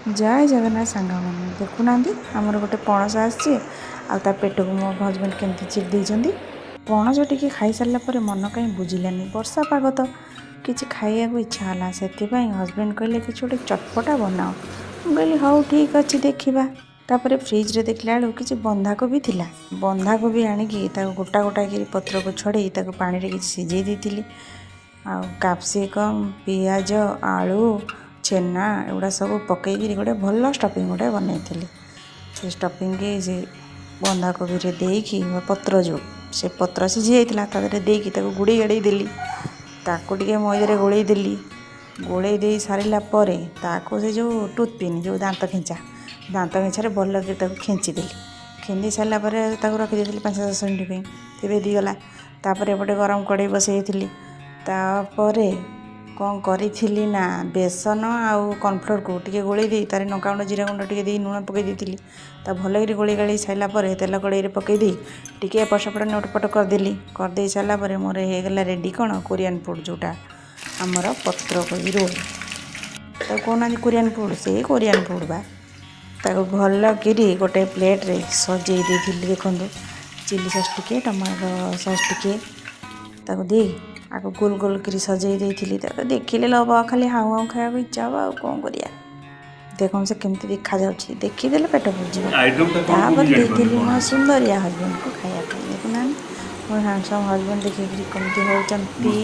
जय जगन्नाथ सांग मैंने देखुना आमर गोटे पणस आसी पेट को मो हजबैंड केमती चिप देती पणस टी खाई सारा पर मन कहीं बुझिलानी वर्षा पाग तो किसी खाइया को इच्छा है से हजबैंड कहले कि गोटे चटपटा बनाओ कहली हाँ ठीक अच्छे देखा तापर फ्रिज रे देखला बेलू कि बंधाकोबी थिला बंधाकोबी आणिकी गोटा गोटा कि पत्र को छड़े पानी रे किसी सिझे देती आ कैप्सिकम पियाज आलू छेना एगुड़ा सब पकईकि गोटे भल स्टफिंग गोटे बनई से स्टफिंग के से बंधाकोबी रे देकी पत्र जो से पत्र सिझी जाता देकी गुड़ी गाड़ी देली ताको टिके मैदे गोलई देली गोलई दे सारा पर से जो टूथपिन जो दांत खेचा भल कि खेचिदेली खेची सारापर रखीदी 5-10 मिनट तेज दीगला तापर एपटे गरम कड़े बसई तापर कौन करी ना बेसन आउ कॉर्नफ्लोर को टिके गोलई दे तार लंका गुंड जीरा गुंड टिके लुण पकई देती भल कि गोली गाड़ी सारापर तेल कड़े पकईदे टिके एपट सेपट नोटपट करदे सारापर मोर होगला रेडी कौन कोरियन फूड जोटा आमर पत्रकोबी रोल तो कहना कोरियन फूड से कोरियन फूड बा भल कि गोटे प्लेट रे सजे देती देखो चिली सॉस टिके टमाटो सॉस टिके दे आगे गोल गोल कर सजे देती देखिले लब खाली हाँ हाँ खाया इच्छा हम आउ कौन कर देख से केमती देखा देखीदे पेट भुजर देखिली मो सुंदरिया हजबैंड को खायापी देखुना मोर हैंडसम हजबैंड देखिए कमती होती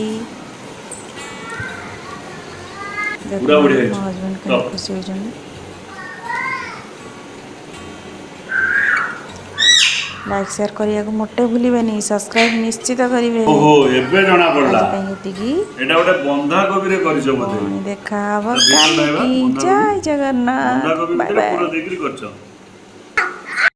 मो हजबैंड के खुशी होती लाइक शेयर करिया को मोटे भूलिबेनी सब्सक्राइब निश्चित करिवे ओहो एबे जणा पड़ला एटा गोटे बंधा कोबी रे करिसो बोधे देखा जय जगन्नाथ बंधा कोबी बाय बाय पूरा देखि करछो।